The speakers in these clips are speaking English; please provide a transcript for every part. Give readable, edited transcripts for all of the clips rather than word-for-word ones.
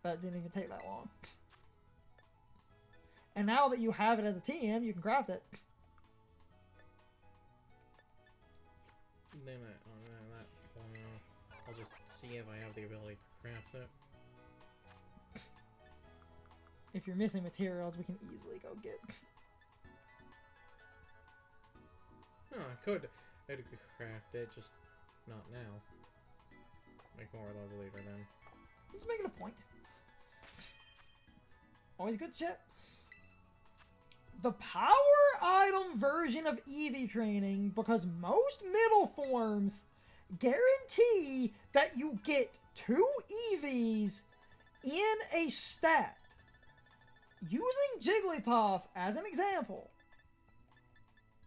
That didn't even take that long. And now that you have it as a TM, you can craft it. Then I'll just see if I have the ability to craft it. If you're missing materials, we can easily go get. No, I'd craft it, just not now. Make more of those later then. Just making a point. Always good shit. The power item version of Eevee training, because most middle forms guarantee that you get 2 Eevees in a stat. Using Jigglypuff as an example.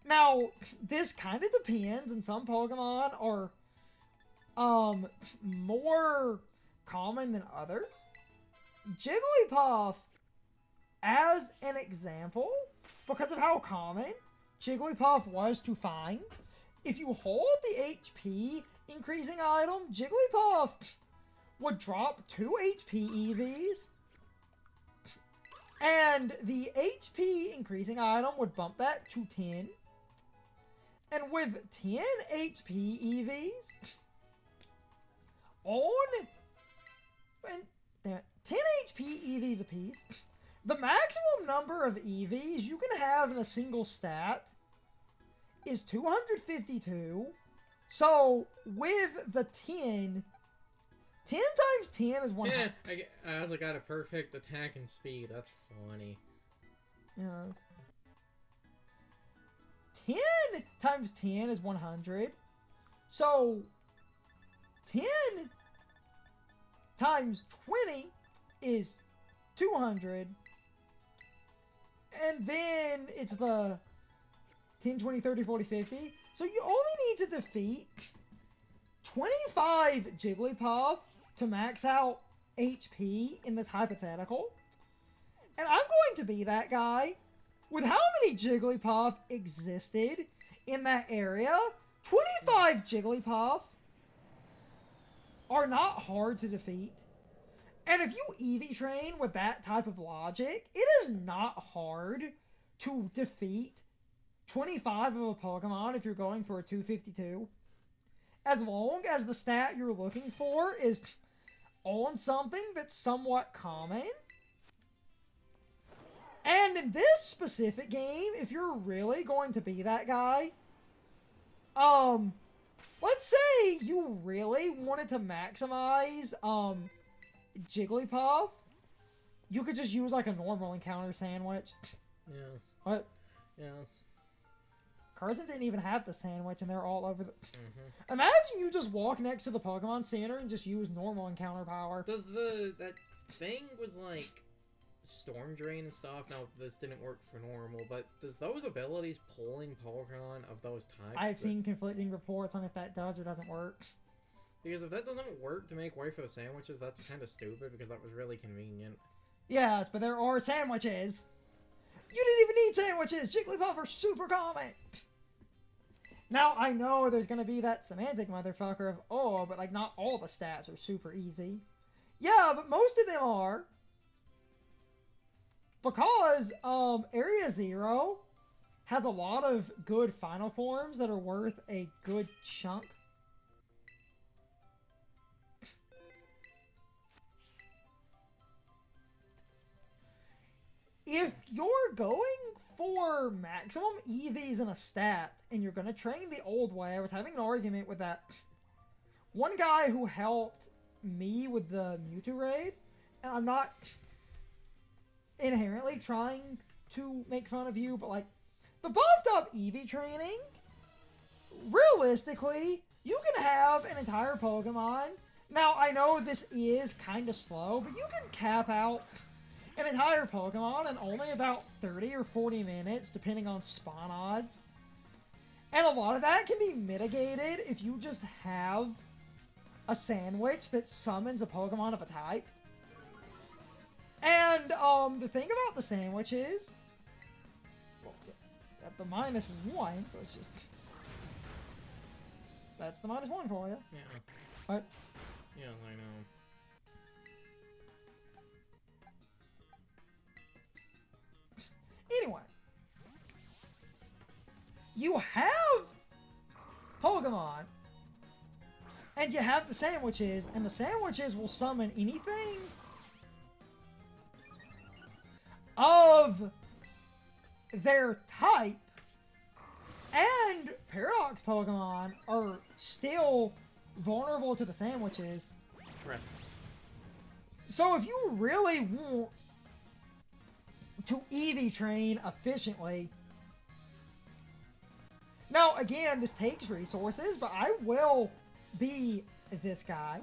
Now, this kind of depends, and some Pokemon are more common than others. Jigglypuff, as an example, because of how common Jigglypuff was to find, if you hold the HP increasing item, Jigglypuff would drop 2 HP EVs, and the HP increasing item would bump that to 10. And with 10 HP EVs on 10 HP EVs apiece, the maximum number of EVs you can have in a single stat is 252. So with the 10 times 10 is 100. Yeah, I also got a perfect attack and speed. That's funny. Yes. 10 times 10 is 100. So 10 times 20 is 200. And then it's the 10, 20, 30, 40, 50. So you only need to defeat 25 Jigglypuff to max out HP in this hypothetical. And I'm going to be that guy. With how many Jigglypuff existed in that area, 25 Jigglypuff are not hard to defeat. And if you Eevee train with that type of logic, it is not hard to defeat 25 of a Pokemon if you're going for a 252. As long as the stat you're looking for is on something that's somewhat common. And in this specific game, if you're really going to be that guy, let's say you really wanted to maximize, Jigglypuff, you could just use like a normal encounter sandwich. Yes. What? Yes. Carson didn't even have the sandwich, and they're all over the... Mm-hmm. Imagine you just walk next to the Pokemon Center and just use normal encounter power. Does that thing was like Storm Drain and stuff? Now, this didn't work for normal, but does those abilities pulling Pokemon of those types? I've seen conflicting reports on if that does or doesn't work. Because if that doesn't work to make way for the sandwiches, that's kind of stupid, because that was really convenient. Yes, but there are sandwiches. You didn't even need sandwiches! Jigglypuff are super common! Now, I know there's gonna be that semantic motherfucker of, oh, but like not all the stats are super easy. Yeah, but most of them are. Because, Area Zero has a lot of good final forms that are worth a good chunk. If you're going for maximum EVs in a stat, and you're going to train the old way, I was having an argument with that one guy who helped me with the Mewtwo raid, and I'm not inherently trying to make fun of you, but like, the buffed up EV training, realistically, you can have an entire Pokemon. Now, I know this is kind of slow, but you can cap out an entire Pokemon in only about 30 or 40 minutes, depending on spawn odds. And a lot of that can be mitigated if you just have a sandwich that summons a Pokemon of a type. And, the thing about the sandwich is, well, at the -1, so it's just, that's the -1 for you. Yeah. What? Yeah, I know. you have Pokemon, and you have the sandwiches, and the sandwiches will summon anything of their type, and Paradox Pokemon are still vulnerable to the sandwiches. Press. So if you really want to EV train efficiently, now again, this takes resources, but I will be this guy,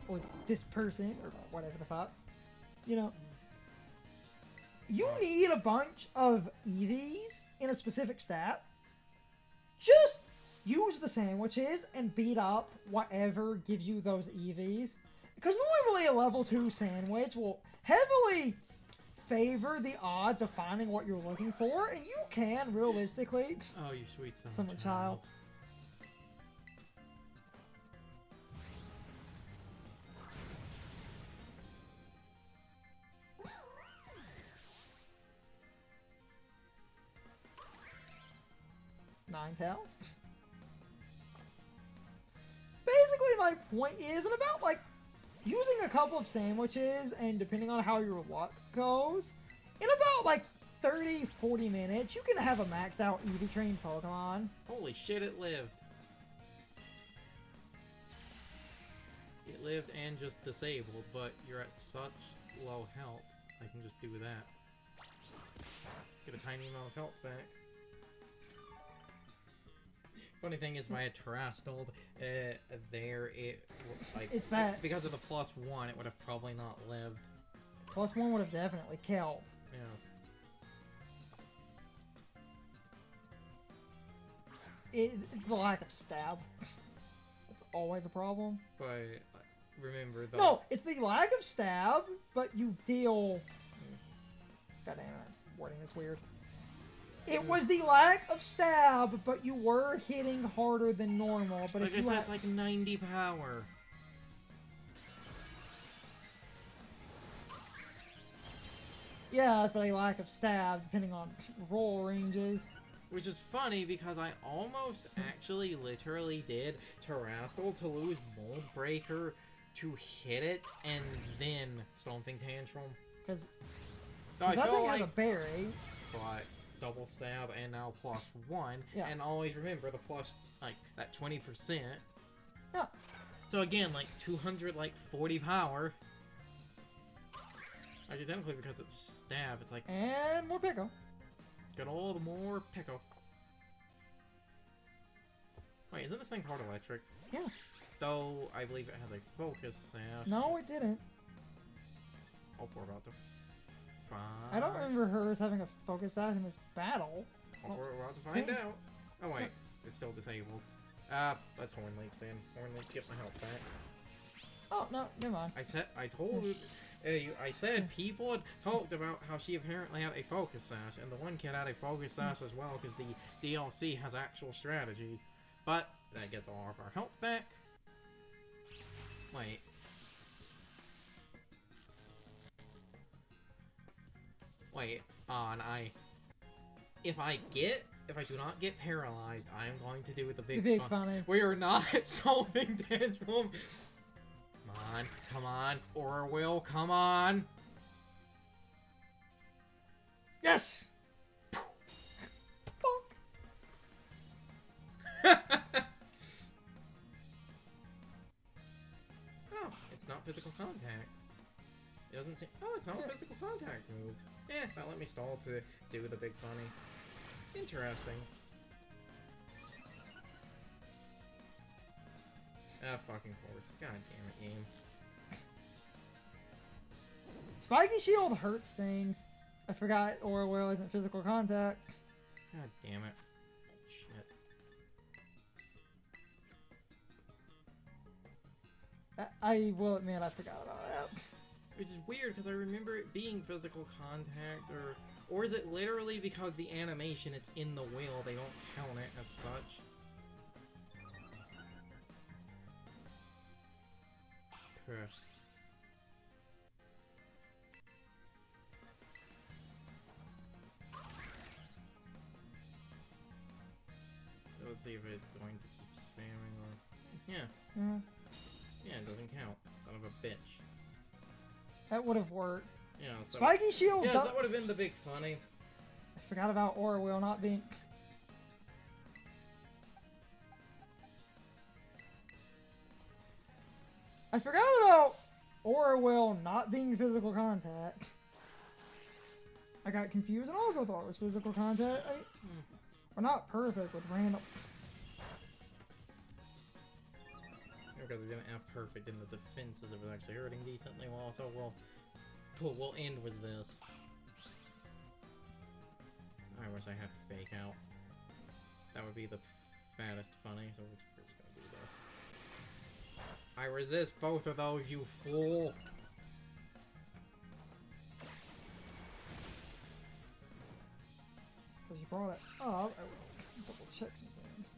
or this person, or whatever the fuck, you know. You need a bunch of EVs in a specific stat. Just use the sandwiches and beat up whatever gives you those EVs. Because normally a level 2 sandwich will heavily favor the odds of finding what you're looking for, and you can, realistically... Oh, you sweet summer child. Ninetales. Basically, my point is, and about like using a couple of sandwiches, and depending on how your luck goes, in about like 30-40 minutes, you can have a maxed out EV trained Pokemon. Holy shit, it lived. It lived and just disabled, but you're at such low health, I can just do that. Get a tiny amount of health back. Funny thing is, my Terrastal, there it like It's that. because of the +1, it would have probably not lived. +1 would have definitely killed. Yes. It's the lack of stab. It's always a problem. But remember though. No, it's the lack of stab, but you deal. God damn it, I'm wording this weird. It was the lack of stab, but you were hitting harder than normal. But like if I you said, had... it's like 90 power. Yeah, that's but a lack of stab, depending on roll ranges. Which is funny because I almost actually literally did Terrastal to lose Mold Breaker to hit it and then Stomping Tantrum. Because I that feel thing like, has a berry. but double stab and now +1. Yeah. And always remember the plus, like, that 20%. Yeah. So again, like 240 power. Identically because it's stab, it's like, And more Pico. got all the more Pico. Wait, isn't this thing part electric? Yes. Though, I believe it has a focus sash. No, it didn't. Oh, we're about to find... I don't remember hers having a focus sash in this battle. Oh, we're about to find out. Oh, wait. It's still disabled. That's Horn Leech then. Horn Leech, get my health back. Oh, no, never mind. I told you... I said people had talked about how she apparently had a focus sash, and the one kid had a focus sash as well, because the DLC has actual strategies. But that gets all of our health back. Wait. Wait, if I do not get paralyzed, I am going to do the big funny. We are not solving Tantrum. Come on, or will, come on. Yes! Oh, it's not physical contact. It doesn't seem. Oh, it's not a physical contact move. That let me stall to do the big funny. Interesting. Ah, fucking horse. God damn it, game. Spiky Shield hurts things. I forgot Orwell isn't physical contact. God damn it. Shit. I will admit I forgot about that. Which is weird because I remember it being physical contact, or is it literally because the animation it's in the wheel, they don't count it as such? see if it's going to keep spamming or... Yeah. Yes. Yeah, it doesn't count. Son of a bitch. That would have worked. Yeah, so... Spiky Shield! Yes, that would have been the big funny. I forgot about Aura Wheel not being... I forgot about Aura Wheel not being physical contact. I got confused and also thought it was physical contact. We're not perfect with random... Because we're gonna have perfect in the defenses if it's actually hurting decently. Well, also, we'll end with this. I wish I had fake out. That would be the fattest funny, so we're just gonna do this. I resist both of those, you fool! Because you brought it up, I would double check some things.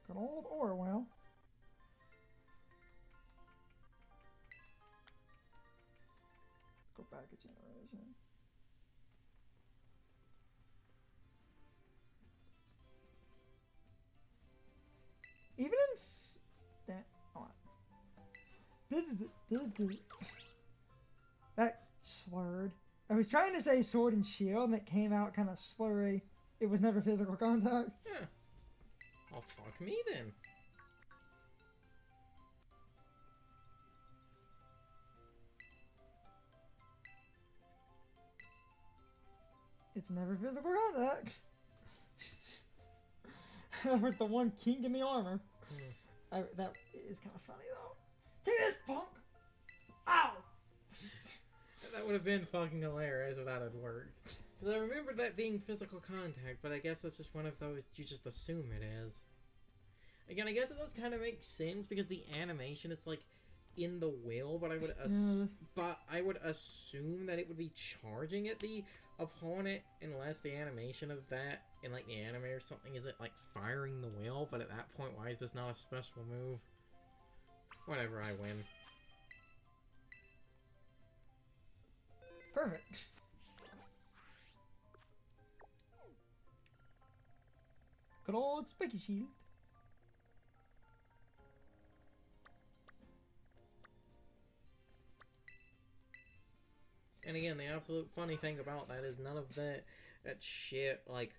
Good old Orwell. Go back a generation. Even in that, that slurred. I was trying to say sword and shield, and it came out kind of slurry. It was never physical contact. Yeah. Oh, fuck me then. It's never physical contact. That was the one kink in the armor. That is kind of funny though. Take this, punk! Ow! That would have been fucking hilarious if that had worked. Because I remember that being physical contact, but I guess that's just one of those you just assume it is. Again, I guess it does kind of make sense because the animation, it's like in the will, but I would assume that it would be charging at the opponent unless the animation of that in like the anime or something is it like firing the will, but at that point why is this not a special move? Whatever, I win. Perfect. Good old Spiky Shield. And again, the absolute funny thing about that is none of that shit, like,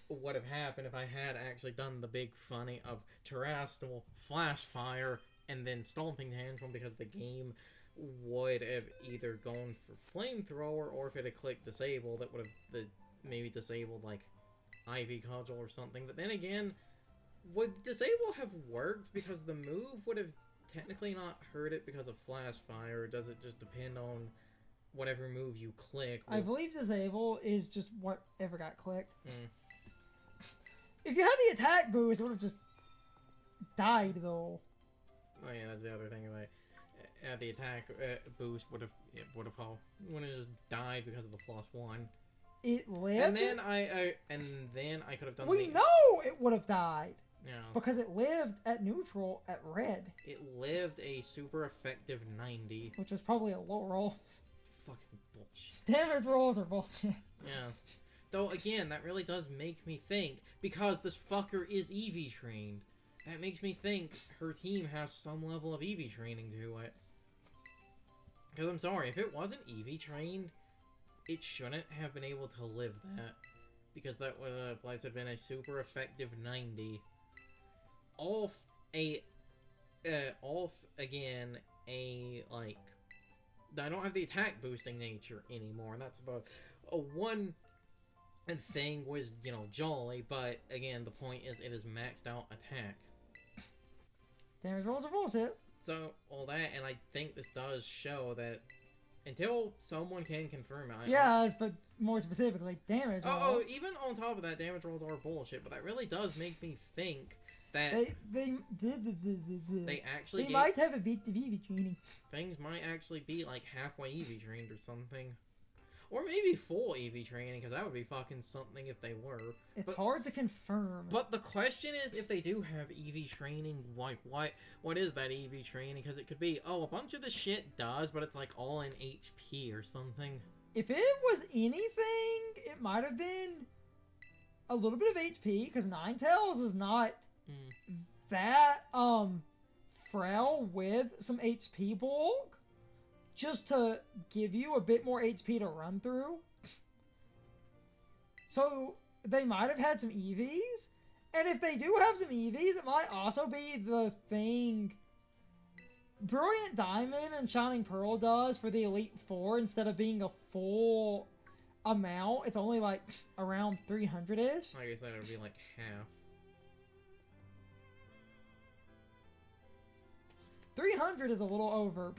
would have happened if I had actually done the big funny of Terastal, Flash Fire, and then Stomping Tantrum, because the game would have either gone for Flamethrower, or if it had clicked Disable, that would have maybe disabled, like, Ivy Cudgel or something. But then again, would Disable have worked because the move would have technically not hurt it because of Flash Fire, or does it just depend on whatever move you click? I believe Disable is just whatever got clicked. If you had the attack boost, it would have just died, though. Oh yeah, that's the other thing. Like, the attack boost would have just died because of the +1. It lived. And then I could have done. We know it would have died. Yeah. Because it lived at neutral at red. It lived a super effective 90. Which was probably a low roll. Fucking bullshit. Damage rolls are bullshit. Yeah. Though, again, that really does make me think, because this fucker is EV trained, that makes me think her team has some level of EV training to it. Because I'm sorry, if it wasn't EV trained, it shouldn't have been able to live that. Because that would have, like I said, been a super effective 90. Again, like, I don't have the attack boosting nature anymore. That's about one thing was, jolly, but again, the point is it is maxed out attack. Damage rolls are bullshit. So, all that, and I think this does show that until someone can confirm it. Yes, but more specifically, damage rolls. Oh, even on top of that, damage rolls are bullshit, but that really does make me think that they actually might have a bit of EV training. Things might actually be like halfway EV trained or something. Or maybe full EV training, because that would be fucking something if they were. It's hard to confirm. But the question is, if they do have EV training, like, what is that EV training? Because it could be, oh, a bunch of the shit does, but it's, like, all in HP or something. If it was anything, it might have been a little bit of HP, because Ninetales is not that, frail with some HP bulk, just to give you a bit more HP to run through. So, they might have had some EVs, and if they do have some EVs, it might also be the thing Brilliant Diamond and Shining Pearl does for the Elite Four. Instead of being a full amount, it's only like around 300-ish. Like I said, it would be like half. 300 is a little over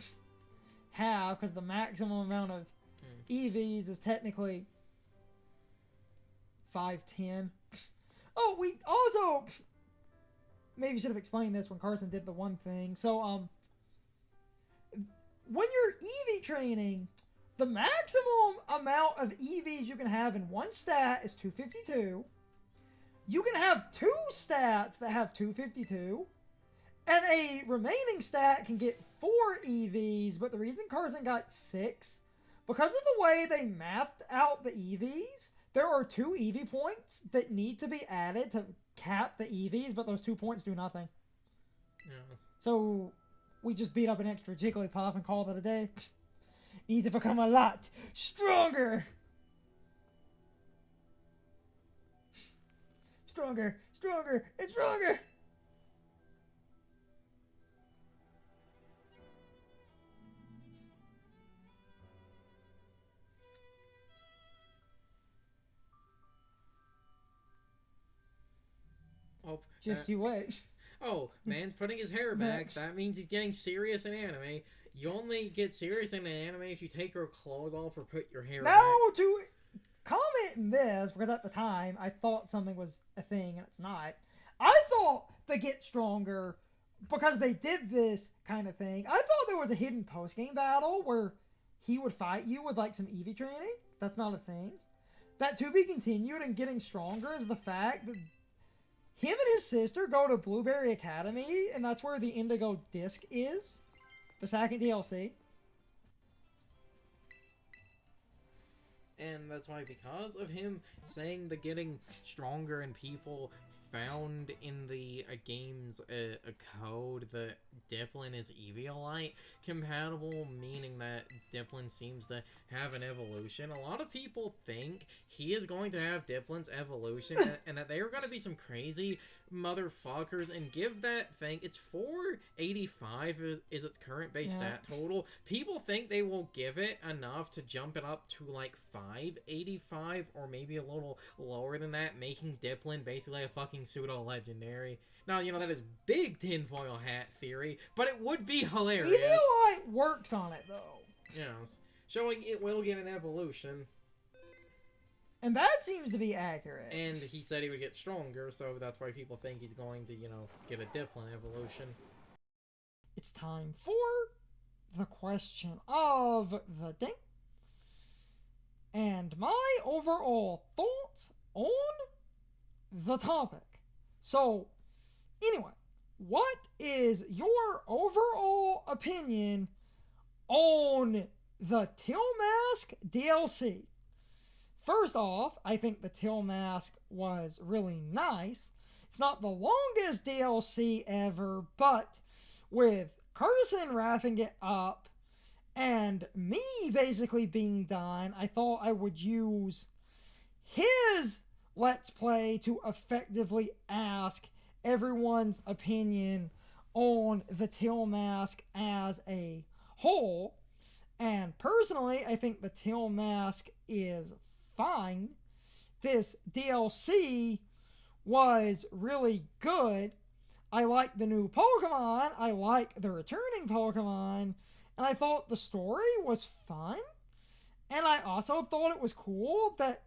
half, because the maximum amount of EVs is technically 510. Oh, we also maybe should have explained this when Carson did the one thing. So, when you're EV training, the maximum amount of EVs you can have in one stat is 252. You can have 2 stats that have 252. And a remaining stat can get 4 EVs, but the reason Carson got 6, because of the way they mathed out the EVs, there are 2 EV points that need to be added to cap the EVs, but those 2 points do nothing. Yes. So, we just beat up an extra Jigglypuff and called it a day. Need to become a lot stronger! Stronger, stronger, and stronger! Oh, Just you wait. Oh, man's putting his hair back. That means he's getting serious in anime. You only get serious in anime if you take your clothes off or put your hair back. Now, to comment this, because at the time I thought something was a thing and it's not. I thought they get stronger because they did this kind of thing. I thought there was a hidden post-game battle where he would fight you with like some EV training. That's not a thing. That to be continued and getting stronger is the fact that him and his sister go to Blueberry Academy, and that's where the Indigo Disc is. The second DLC. And that's why, because of him saying the getting stronger and people found in the game's a code that Dipplin is Eviolite compatible, meaning that Dipplin seems to have an evolution. A lot of people think he is going to have Dipplin's evolution and that they are going to be some crazy motherfuckers and give that thing, it's 485 is its current base stat total. People think they will give it enough to jump it up to like 585 or maybe a little lower than that, making Dipplin basically a fucking pseudo-legendary. Now, you know, that is big tinfoil hat theory, but it would be hilarious. Eviolite works on it, though. Yes. Showing it will get an evolution. And that seems to be accurate. And he said he would get stronger, so that's why people think he's going to, you know, get a Dipplin evolution. It's time for the question of the day. And my overall thoughts on the topic. So, anyway, what is your overall opinion on the Teal Mask DLC? First off, I think the Teal Mask was really nice. It's not the longest DLC ever, but with Carson wrapping it up and me basically being done, I thought I would use his Let's Play to effectively ask everyone's opinion on the Teal Mask as a whole. And personally, I think the Teal Mask is fine. This DLC was really good. I like the new Pokemon. I like the returning Pokemon. And I thought the story was fun. And I also thought it was cool that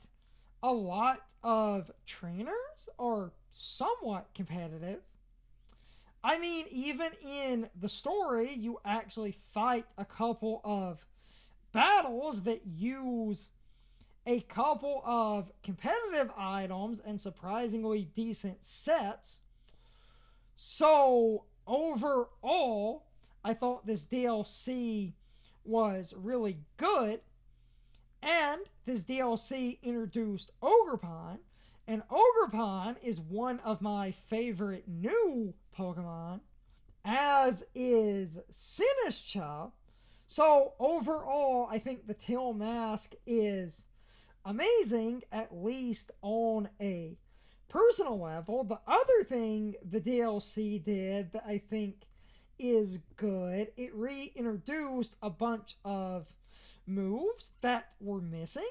a lot of trainers are somewhat competitive. I mean, even in the story, you actually fight a couple of battles that use a couple of competitive items and surprisingly decent sets. So, overall, I thought this DLC was really good. And this DLC introduced Ogerpon. And Ogerpon is one of my favorite new Pokemon, as is Sinistcha. So overall, I think the Teal Mask is amazing, at least on a personal level. The other thing the DLC did that I think is good, it reintroduced a bunch of moves that were missing,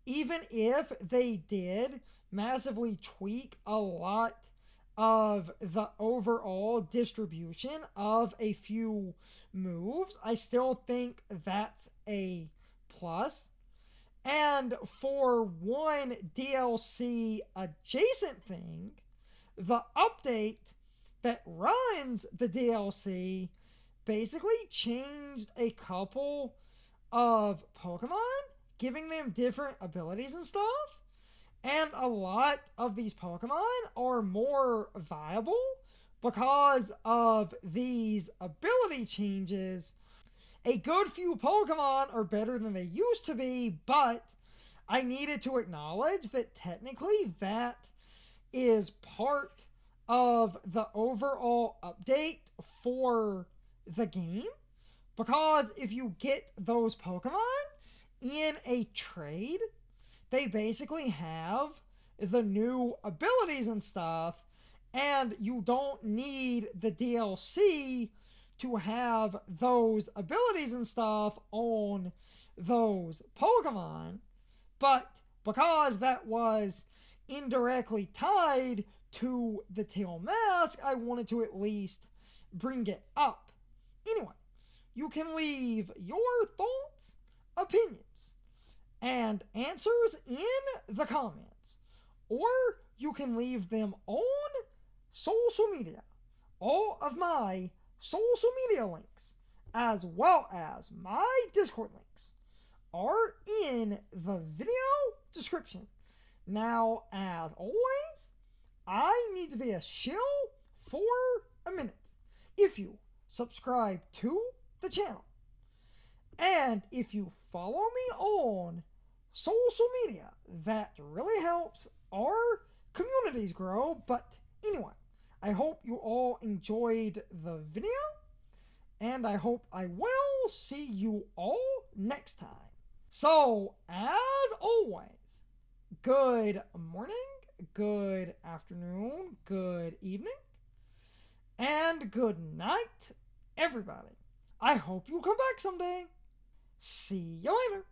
even if they did massively tweak a lot of the overall distribution of a few moves. I still think that's a plus. And for one DLC adjacent thing, the update that runs the DLC basically changed a couple of Pokemon, giving them different abilities and stuff. And a lot of these Pokemon are more viable because of these ability changes. A good few Pokemon are better than they used to be, but I needed to acknowledge that technically that is part of the overall update for the game. Because if you get those Pokemon in a trade, they basically have the new abilities and stuff, and you don't need the DLC to have those abilities and stuff on those Pokemon. But because that was indirectly tied to the Teal Mask, I wanted to at least bring it up. Anyway, you can leave your thoughts, opinions, and answers in the comments. Or you can leave them on social media. All of my social media links, as well as my Discord links, are in the video description. Now, as always, I need to be a shill for a minute. If you subscribe to the channel, and if you follow me on social media, that really helps our communities grow. But anyway, I hope you all enjoyed the video, and I hope I will see you all next time. So, as always, good morning, good afternoon, good evening, and good night, everybody. I hope you come back someday. See you later.